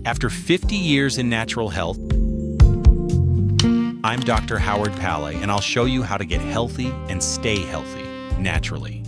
After 50 years in natural health, I'm Dr. Howard Pallay, and I'll show you how to get healthy and stay healthy naturally.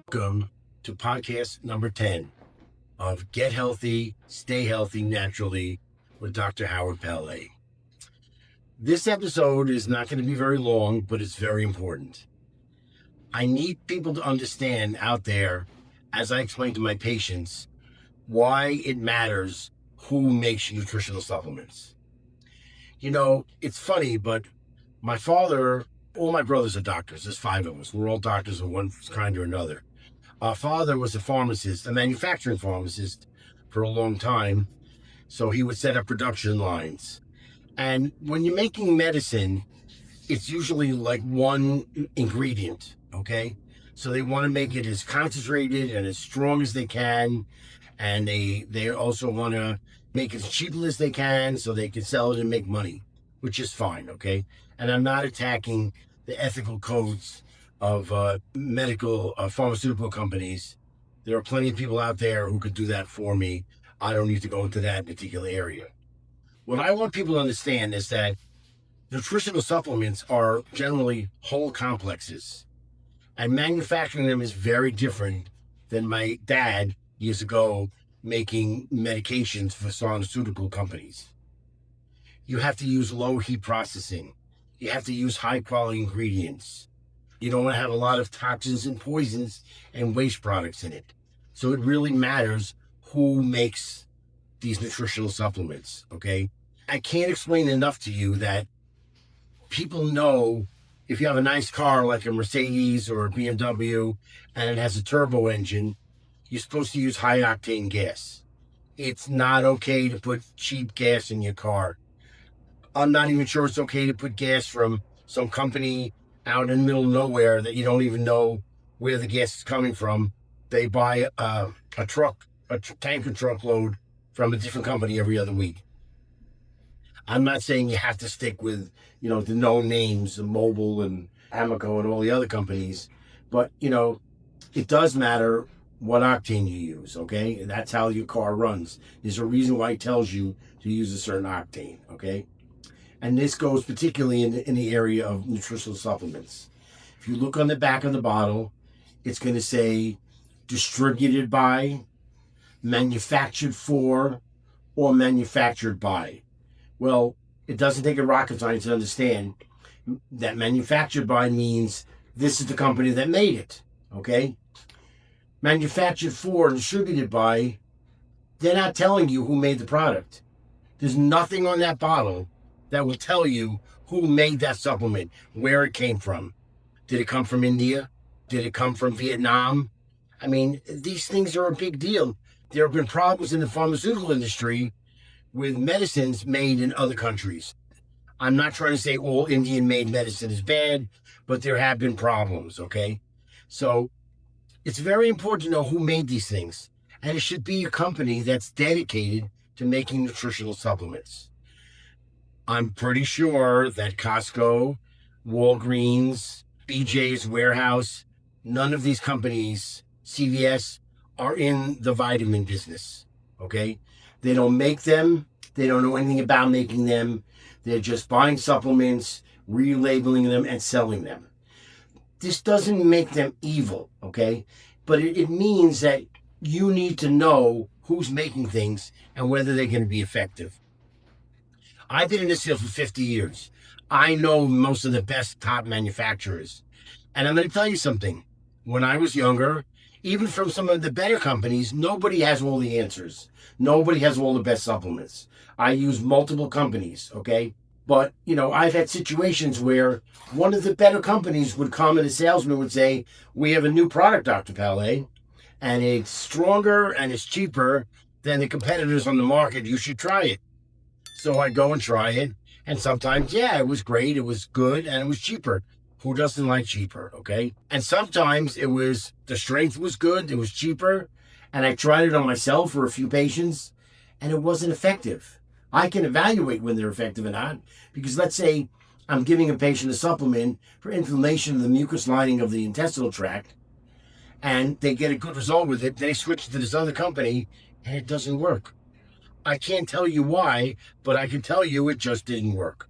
Welcome to podcast number 10 of Get Healthy, Stay Healthy Naturally with Dr. Howard Pallay. This episode is not going to be very long, but it's very important. I need people to understand out there, as I explain to my patients, why it matters who makes nutritional supplements. You know, it's funny, but my father, all my brothers are doctors. There's 5 of us. We're all doctors of one kind or another. Our father was a pharmacist, a manufacturing pharmacist for a long time. So he would set up production lines. And when you're making medicine, it's usually like one ingredient, okay? So they want to make it as concentrated and as strong as they can. And they also want to make it as cheap as they can so they can sell it and make money, which is fine, okay? And I'm not attacking the ethical codes of medical pharmaceutical companies. There are plenty of people out there who could do that for me. I don't need to go into that particular area. What I want people to understand is that nutritional supplements are generally whole complexes, and manufacturing them is very different than my dad years ago making medications for pharmaceutical companies. You have to use low heat processing. You have to use high quality ingredients. You don't want to have a lot of toxins and poisons and waste products in it. So it really matters who makes these nutritional supplements, okay? I can't explain enough to you that people know if you have a nice car like a Mercedes or a BMW and it has a turbo engine, you're supposed to use high octane gas. It's not okay to put cheap gas in your car. I'm not even sure it's okay to put gas from some company out in the middle of nowhere that you don't even know where the gas is coming from. They buy a tanker truckload from a different company every other week. I'm not saying you have to stick with, the known names, the Mobil and Amoco and all the other companies, but, it does matter what octane you use, okay? That's how your car runs. There's a reason why it tells you to use a certain octane, okay? And this goes particularly in the area of nutritional supplements. If you look on the back of the bottle, it's going to say distributed by, manufactured for, or manufactured by. Well, it doesn't take a rocket science to understand that manufactured by means this is the company that made it, okay? Manufactured for and distributed by, they're not telling you who made the product. There's nothing on that bottle that will tell you who made that supplement, where it came from. Did it come from India? Did it come from Vietnam? I mean, these things are a big deal. There have been problems in the pharmaceutical industry with medicines made in other countries. I'm not trying to say all Indian-made medicine is bad, but there have been problems, okay? So it's very important to know who made these things. And it should be a company that's dedicated to making nutritional supplements. I'm pretty sure that Costco, Walgreens, BJ's Warehouse, none of these companies, CVS, are in the vitamin business, okay? They don't make them. They don't know anything about making them. They're just buying supplements, relabeling them, and selling them. This doesn't make them evil, okay? But it means that you need to know who's making things and whether they're going to be effective. I've been in this field for 50 years. I know most of the best top manufacturers. And I'm going to tell you something. When I was younger, even from some of the better companies, nobody has all the answers. Nobody has all the best supplements. I use multiple companies, okay? But, I've had situations where one of the better companies would come and a salesman would say, we have a new product, Dr. Pallay, and it's stronger and it's cheaper than the competitors on the market. You should try it. So I go and try it. And sometimes, it was great. It was good and it was cheaper. Who doesn't like cheaper, okay? And sometimes the strength was good. It was cheaper. And I tried it on myself for a few patients. and it wasn't effective. I can evaluate when they're effective or not, because let's say I'm giving a patient a supplement for inflammation of the mucous lining of the intestinal tract, and they get a good result with it. They switch to this other company, and it doesn't work. I can't tell you why, but I can tell you it just didn't work.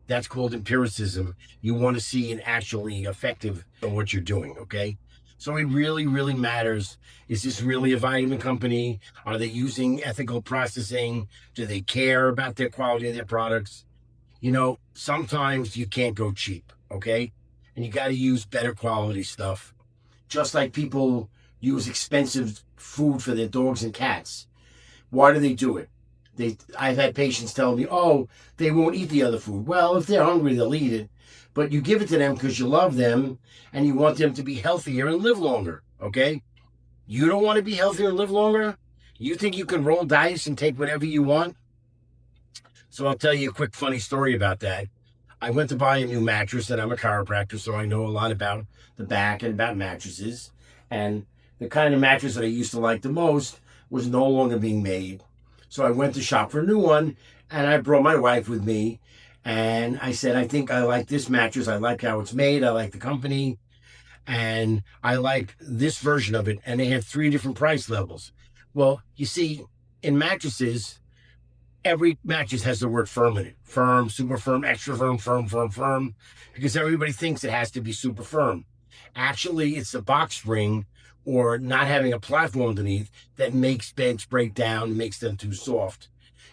That's called empiricism. You want to see an actually effective of what you're doing, okay? So it really, really matters. Is this really a vitamin company? Are they using ethical processing? Do they care about their quality of their products? Sometimes you can't go cheap, okay? And you got to use better quality stuff. Just like people use expensive food for their dogs and cats. Why do they do it? I've had patients tell me, oh, they won't eat the other food. Well, if they're hungry, they'll eat it. But you give it to them because you love them and you want them to be healthier and live longer, okay? You don't want to be healthier and live longer? You think you can roll dice and take whatever you want? So I'll tell you a quick funny story about that. I went to buy a new mattress, and I'm a chiropractor, so I know a lot about the back and about mattresses. And the kind of mattress that I used to like the most was no longer being made. So I went to shop for a new one, and I brought my wife with me. And I said, I think I like this mattress. I like how it's made. I like the company. And I like this version of it. And they had 3 different price levels. Well, you see, in mattresses, every mattress has the word firm in it. Firm, super firm, extra firm, firm, firm, firm. Because everybody thinks it has to be super firm. Actually, it's the box spring or not having a platform underneath that makes beds break down and makes them too soft.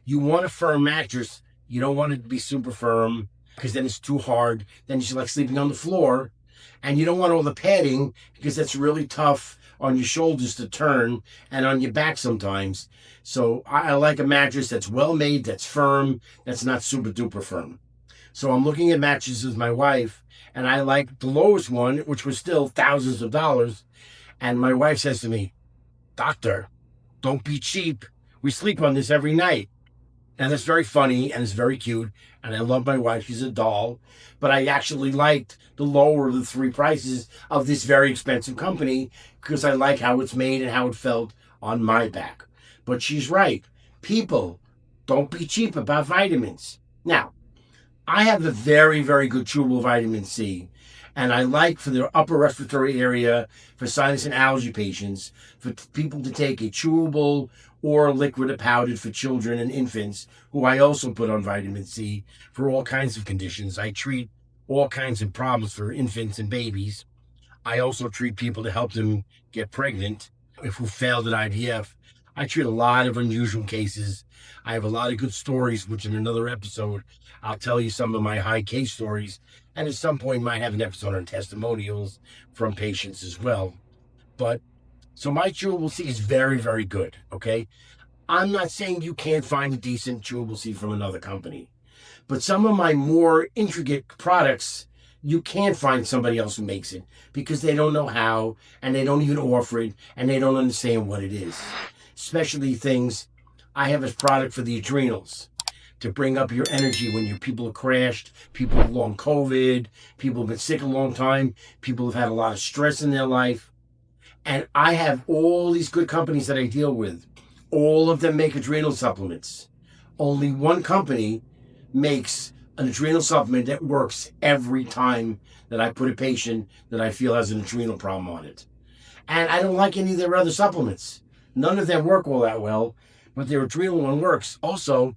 You want a firm mattress. You don't want it to be super firm because then it's too hard. Then it's like sleeping on the floor. And you don't want all the padding because that's really tough on your shoulders to turn and on your back sometimes. So I like a mattress that's well made, that's firm, that's not super duper firm. So I'm looking at mattresses with my wife, and I like the lowest one, which was still thousands of dollars. And my wife says to me, Doctor, don't be cheap. We sleep on this every night. And that's very funny and it's very cute. And I love my wife. She's a doll. But I actually liked the lower of the 3 prices of this very expensive company because I like how it's made and how it felt on my back. But she's right. People, don't be cheap about vitamins. Now, I have a very, very good chewable vitamin C. And I like for the upper respiratory area, for sinus and allergy patients, for people to take a chewable or liquid or powdered for children and infants, who I also put on vitamin C for all kinds of conditions. I treat all kinds of problems for infants and babies. I also treat people to help them get pregnant who failed at IVF. I treat a lot of unusual cases. I have a lot of good stories, which in another episode, I'll tell you some of my high case stories. And at some point, might have an episode on testimonials from patients as well. But so my chewable C is very, very good. Okay. I'm not saying you can't find a decent chewable C from another company, but some of my more intricate products, you can't find somebody else who makes it because they don't know how and they don't even offer it and they don't understand what it is. Especially things, I have a product for the adrenals to bring up your energy when your people are crashed, people with long COVID, people have been sick a long time, people have had a lot of stress in their life. And I have all these good companies that I deal with. All of them make adrenal supplements. Only one company makes an adrenal supplement that works every time that I put a patient that I feel has an adrenal problem on it. And I don't like any of their other supplements. None of them work all that well, but their adrenal one works. Also,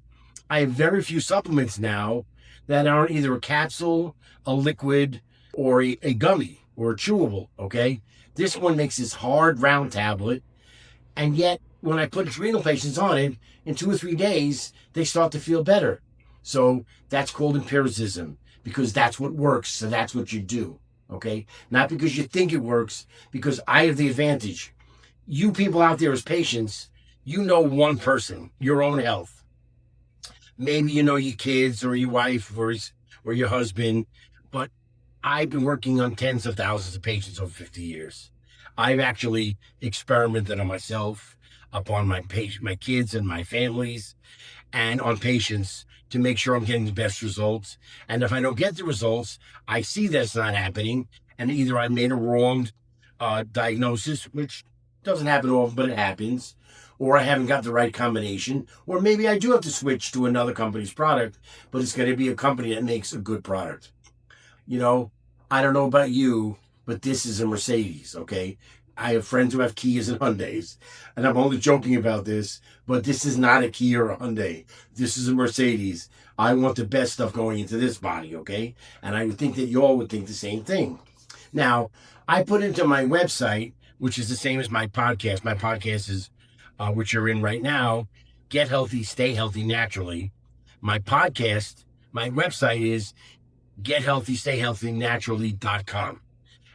I have very few supplements now that aren't either a capsule, a liquid, or a gummy, or a chewable, okay? This one makes this hard, round tablet, and yet when I put adrenal patients on it, in 2 or 3 days, they start to feel better. So that's called empiricism, because that's what works, so that's what you do, okay? Not because you think it works, because I have the advantage. You people out there as patients, you know one person, your own health. Maybe you know your kids or your wife or your husband, but I've been working on tens of thousands of patients over 50 years. I've actually experimented on myself, upon my kids and my families, and on patients to make sure I'm getting the best results. And if I don't get the results, I see that's not happening, and either I made a wrong diagnosis, which doesn't happen often, but it happens, or I haven't got the right combination, or maybe I do have to switch to another company's product, but it's going to be a company that makes a good product. You know, I don't know about you, but this is a Mercedes, okay? I have friends who have Kias and Hyundais, and I'm only joking about this, but this is not a Kia or a Hyundai. This is a Mercedes. I want the best stuff going into this body, okay? And I would think that you all would think the same thing. Now, I put into my website, which is the same as my podcast. My podcast is, which you're in right now, Get Healthy, Stay Healthy Naturally. My podcast, my website is gethealthystayhealthynaturally.com.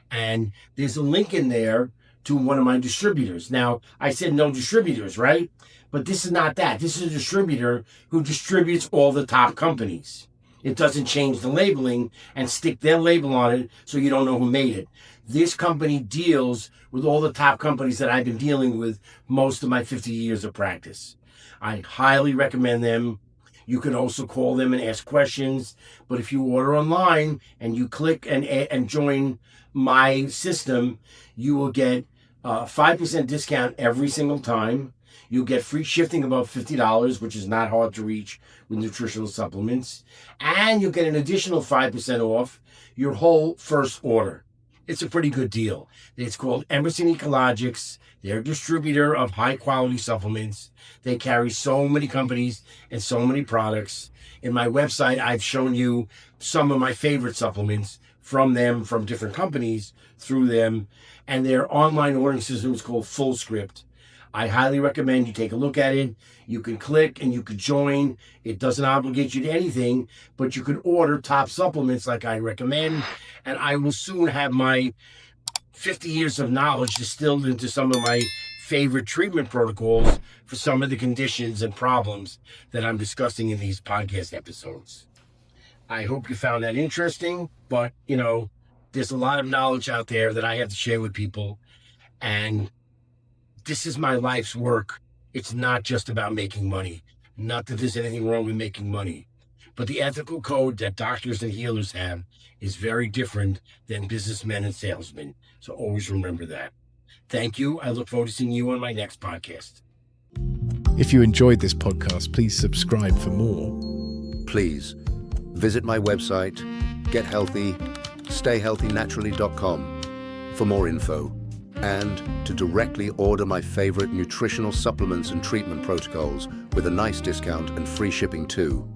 And there's a link in there to one of my distributors. Now, I said no distributors, right? But this is not that. This is a distributor who distributes all the top companies. It doesn't change the labeling and stick their label on it so you don't know who made it. This company deals with all the top companies that I've been dealing with most of my 50 years of practice. I highly recommend them. You can also call them and ask questions. But if you order online and you click and join my system, you will get 5% discount every single time. You'll get free shipping above $50, which is not hard to reach with nutritional supplements. And you'll get an additional 5% off your whole first order. It's a pretty good deal. It's called Emerson Ecologics. They're a distributor of high-quality supplements. They carry so many companies and so many products. In my website, I've shown you some of my favorite supplements from them, from different companies, through them. And their online ordering system is called FullScript. I highly recommend you take a look at it. You can click and you can join. It doesn't obligate you to anything, but you can order top supplements like I recommend. And I will soon have my 50 years of knowledge distilled into some of my favorite treatment protocols for some of the conditions and problems that I'm discussing in these podcast episodes. I hope you found that interesting, but there's a lot of knowledge out there that I have to share with people. And this is my life's work. It's not just about making money. Not that there's anything wrong with making money, but the ethical code that doctors and healers have is very different than businessmen and salesmen. So always remember that. Thank you. I look forward to seeing you on my next podcast. If you enjoyed this podcast, please subscribe for more. Please visit my website, gethealthystayhealthynaturally.com for more info and to directly order my favorite nutritional supplements and treatment protocols with a nice discount and free shipping too.